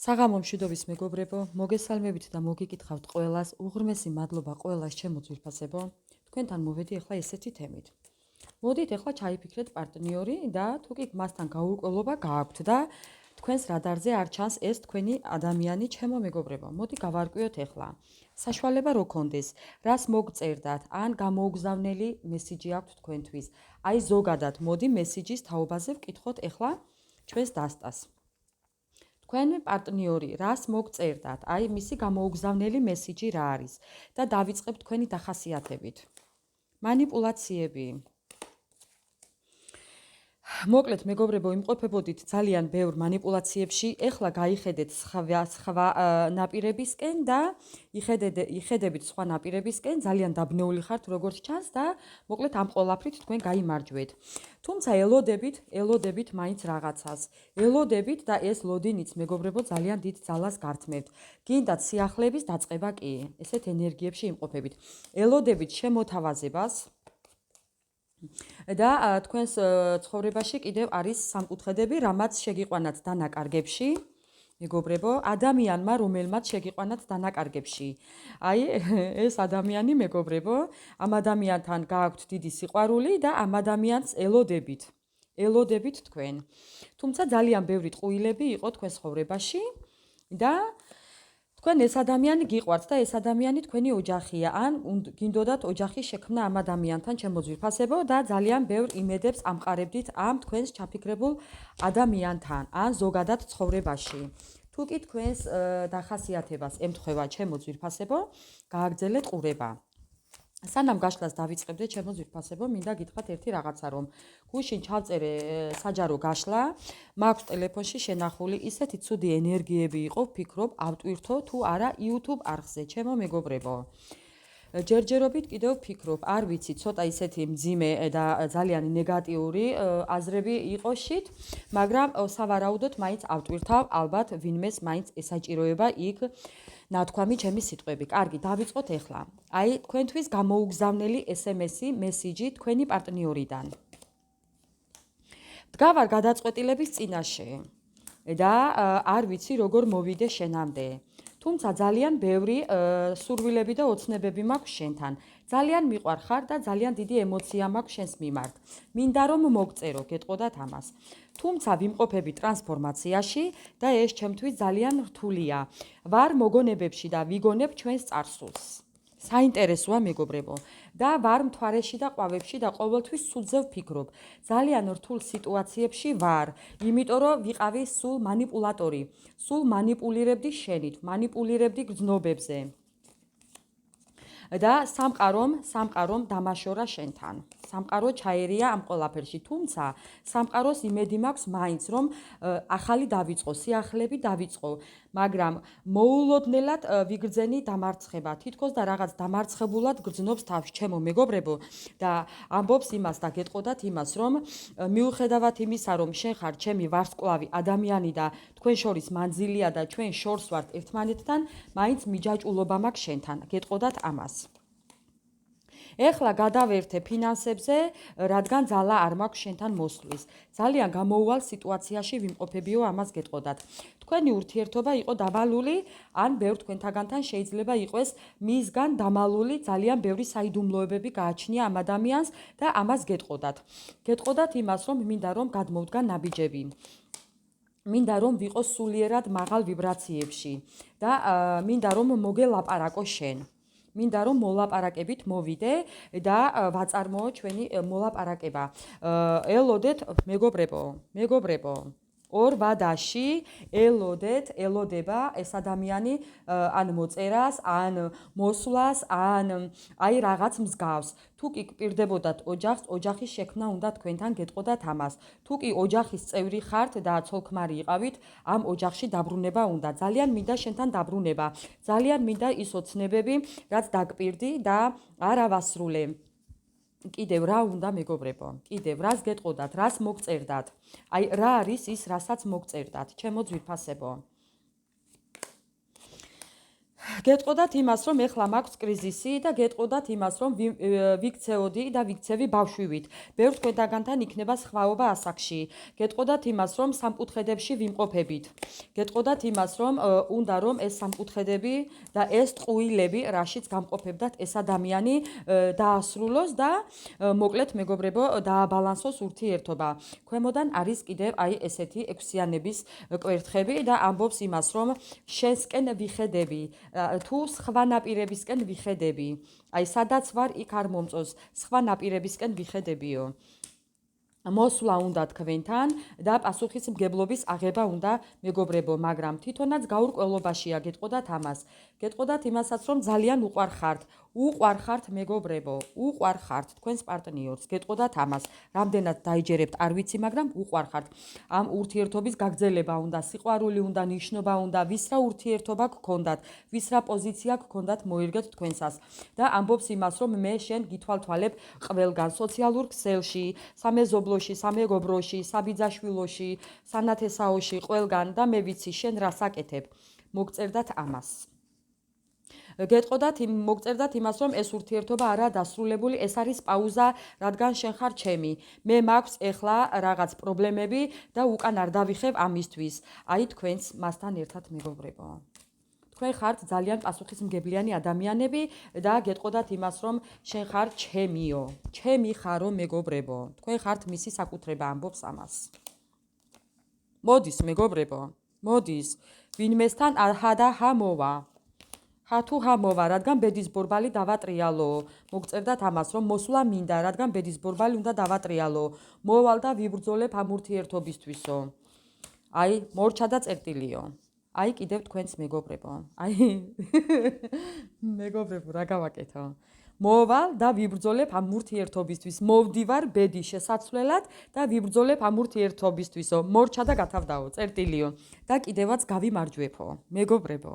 საღამო მშვიდობის მეგობრებო, მოგესალმებით და მოგიკითხავთ ყველას, უღრმესი მადლობა ყველას ჩემო ძვირფასებო. თქვენთან მოვედი ახლა ესეთი თემით. მოდით ახლა ჩაიფიქრეთ პარტნიორი და თუ კი მასთან გაურკვევლობა გააქვთ და თქვენს რადარზე არ ჩანს ეს თქვენი ადამიანი ჩემო მეგობრებო. მოდი გავარკვიოთ ახლა. საშუალება რო გქონდეს, რას მოგწერდათ, ან გამოუგზავნელი მესიჯი აქვთ თქვენთვის. აი ზოგადად მოდი მესიჯის თაობაზე ვკითხოთ ახლა ჩვენს დასტას. თქვენი პარტნიორი რას მოგწერდათ, აი მისი გამოუგზავნელი მესიჯი რა არის და დავიწყებთ თქვენი დახასიათებით. მანიპულაციები. მოკლედ მეგობრებო, იმყოფებოდით ძალიან ბევრ მანიპულაციებში, ეხლა გაიხედეთ სხვა ნაპირებისკენ და იხედებით სხვა ნაპირებისკენ, ძალიან დაბნეული ხართ როგორც ჩანს და მოკლედ ამ ყოლაფრით თქვენ გაიმარჯვეთ. თუმცა ელოდებით მაინც რაღაცას. ელოდებით და ეს ლოდინიც მეგობრებო ძალიან დიდ ძალას გართმევთ. გინდათ სიახლეების დაწყება კი, ესეთ ენერგიებში იმყოფებით. ელოდებით შემოთავაზებას და თქვენს ცხოვრებაში კიდევ არის სამკუთხედები, რამაც შეგიყვანათ დანაკარგებში, მეგობრებო, ადამიანმა, რომელმაც შეგიყვანათ დანაკარგებში. აი, ეს ადამიანი, მეგობრებო, ამ ადამიანთან გააქვთ დიდი სიყვარული და ამ ადამიანს ელოდებით თქვენ. თუმცა ძალიან ბევრი ტყუილები იყო თქვენ ცხოვრებაში და თქვენ ეს ადამიანი გიყვართ და ეს ადამიანი თქვენი ოჯახია, ან გინდოდათ ოჯახის შექმნა ამ ადამიანთან, ჩემო ძვირფასებო და ძალიან ბევრ იმედებს ამყარებდით ამ თქვენს ჩაფიქრებულ ადამიანთან, ან ზოგადად ცხოვრებაში. თუ კი თქვენს დახასიათებას ემთხვევა ჩემო ძვირფასებო, გააგრძელეთ ყურება. სანამ გაშლას დავიწყებდე ჩემო ძვირფასებო, მინდა გითხრათ ერთი რაღაცა, რომ გუშინ ჩავწერე საჯარო გაშლა, მაქვს ტელეფონში შენახული ისეთი ცუდი ენერგიები იყო, ვფიქრობ, ავტვირთო თუ არა YouTube არხზე, ჩემო მეგობრებო. ჯერჯერობით კიდევ ვფიქრობ, არ ვიცი, ცოტა ისეთი მძიმე და ძალიან ნეგატიური აზრები იყო შით, მაგრამ სავარაუდოდ მაინც ავტვირთავ, ალბათ ვინმეს მაინც ესაჭიროება იქ ნათქვამი ჩემი სიტყვები. კარგი, დავიწყოთ ახლა. აი, თქვენთვის გამოუგზავნელი SMS-ი, მესიჯი თქვენი პარტნიორიდან. დგავარ გადაწყვეტილების წინაშე და არ ვიცი როგორ მოვიდე შენამდე. თუმცა ძალიან ბევრი სურვილები და ოცნებები მაქვს შენთან. ძალიან მიყვარხარ და ძალიან დიდი ემოცია მაქვს შენს მიმართ. მინდა რომ მოგწერო, გეტყოდათ ამას. თუმცა ვიმყოფები ტრანსფორმაციაში და ეს ჩემთვის ძალიან რთულია. ვარ მოგონებებში და ვიგონებ ჩვენს წარსულს. საინტერესოა მეგობრებო და ვარ მთვარეში და ყვავებში და ყოველთვის ცუდზე ვფიქრობ. ძალიან რთულ სიტუაციებში ვარ, იმიტომ რომ ვიყავი სულ მანიპულატორი, სულ მანიპულირებდი შენით, მანიპულირებდი გრძნობებზე. და სამყარომ დამაშორა შენთან. სამყარო ჩაერია ამ ყველაფერში, თუმცა სამყაროს იმედი მაქვს მაინც, რომ ახალი დავიწყო, სიახლეები დავიწყო, მაგრამ მოულოდნელად ვიგრძენი დამარცხება, თითქოს და რაღაც დამარცხებულად გრძნობს თავს ჩემო მეგობრებო და ამბობს იმას და გეტყოდათ იმას, რომ მიუხედავად იმისა, რომ შენ ხარ ჩემი ვარსკვლავი ადამიანი და თქვენ შორის მანძილია და ჩვენ შორს ვართ ერთმანეთთან, მაინც მიჯაჭულობა მაქვს შენთან, გეტყოდათ ამას. ეხლა გადავერთე ფინანსებზე, რადგან ძალა არ მაქვს შენთან მოსვლის. ძალიან გამოუვალ სიტუაციაში ვიმყოფებიო, ამას გეტყოდათ. თქვენი ურთიერთობა იყო დავალული, ან ბევრ თქვენთაგანთან შეიძლება იყოს მისგან დამალული ძალიან ბევრი საიდუმლოებები გააჩნია ამ ადამიანს და ამას გეტყოდათ. გეტყოდათ იმას, რომ მინდა რომ გადმოვდგა ნაბიჯები. მინდა რომ ვიყო სულიერად მაღალ ვიბრაციებში და მინდა რომ მოგელაპარაკო შენ. მინდა რომ მოლაპარაკებით მოვიდე და ვაწარმოო ჩვენი მოლაპარაკება. ელოდეთ მეგობრებო, ორ ვადაში ელოდება ეს ადამიანი ან მოწერას, ან მოსვლას, ან აი რაღაც მსგავს. თუ კი გპირდებოდათ ოჯახს, ოჯახის შექმნა უნდა თქვენთან, გეტყოდათ ამას. თუ კი ოჯახის წევრი ხართ და ცოლ-ქმარი იყავით, ამ ოჯახში დაბრუნება უნდა. ძალიან მინდა შენთან დაბრუნება. ძალიან მინდა ის ოცნებები, რაც დაგპირდი და არ ავასრულე. კიდევ რა უნდა მეგობრებო? კიდევ რას გეტყოდათ, რას მოგწერდათ? აი რა არის ის, რასაც მოგწერდათ, ჩემო ძვირფასებო? გეტყოდათ იმას, რომ ეხლა მაქვს კრიზისი და გეტყოდათ იმას, რომ ვიქცეოდი და ვიქცევი ბავშვივით. ბევრ თქვენთაგანთან იქნება სხვაობა ასაკში. გეტყოდათ იმას, რომ სამკუთხედებში ვიმყოფებით. გეტყოდათ იმას, რომ უნდა რომ ეს სამკუთხედები და ეს ტყუილები, რაშიც გამყოფებდათ ეს ადამიანი, დაასრულოს და მოკლედ მეგობრებო, დააბალანსოს ურთიერთობა. ქვემოდან არის კიდევ აი ესეთი ექვსიანების კვერთხები და ამბობს იმას, რომ შენსკენ ვიხედები. თუ სხვა ნაპირებისკენ ვიხედები. აი სადაც ვარ, იქ არ მომწონს. სხვა ნაპირებისკენ ვიხედებიო. მოსვლა უნდა თქვენთან და პასუხისმგებლობის აღება უნდა მეგობრებო, მაგრამ თვითონაც გაურკვევლობაშია გეტყოდათ ამას. გეტყოდათ იმასაც, რომ ძალიან უყვარხართ. უყვარხართ მეგობრებო, უყვარხართ თქვენს პარტნიორს. გეტყოდათ ამას. რამდენად დაიჯერებთ, არ ვიცი, მაგრამ უყვარხართ. ამ ურთიერთობის გაგრძელება უნდა, სიყვარული უნდა, ნიშნობა უნდა, ვის რა ურთიერთობა გქონდათ, ვის რა პოზიცია გქონდათ მოერგეთ თქვენსას. და ამბობს იმას, რომ მე შენ გითვალთვალებ ყველგან, სოციალურ ქსელში, სამეზობლოში, სამეგობროში, საბიძაშვილოში, სანათესაოში, ყველგან და მე ვიცი შენ რას აკეთებ. მოგწერდათ ამას. მოგწერდათ იმას, რომ ეს ურთიერთობა არაა დასრულებული, ეს არის პაუზა, რადგან შენ ხარ ჩემი. მე მაქვს ეხლა რაღაც პრობლემები და უკან არ დავიხევ ამისთვის. აი თქვენს მასთან ერთად მეგობრებო. თქვენ ხართ ძალიან პასუხისმგებლიანი ადამიანები და გეტყოდათ იმას, რომ შენ ხარ ჩემიო. ჩემი ხარო მეგობრებო. თქვენ ხართ მისი საკუთრება, ამბობს ამას. მოდის მეგობრებო, მოდის. ვინმესთან ჰა და ჰა მოვა. ჰა თუ ჰა მოვა, რადგან ბედის ბორბალი დავატრიალო. მოგწერდათ ამას, რომ მოსვლა მინდა, რადგან ბედის ბორბალი უნდა დავატრიალო. მოვალ და ვიბრძოლებ ამ ურთიერთობისთვისო. აი, მორჩა და წერტილიო. აი კიდევ თქვენს მეგობრებო. აი მეგობრებო, რა გავაკეთო? მოვალ და ვიბრძოლებ ამ ურთიერთობისთვის. მოვდივარ ბედის შესაცვლელად და ვიბრძოლებ ამ ურთიერთობისთვისო. მორჩა და გათავდაო, წერტილიო. და კიდევაც გავიმარჯვებო, მეგობრებო.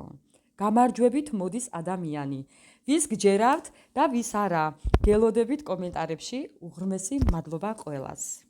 გამარჯვებით მოდის ადამიანი. ვის გჯერავთ და ვის არა. გელოდებით კომენტარებში. უღრმესი მადლობა ყველას.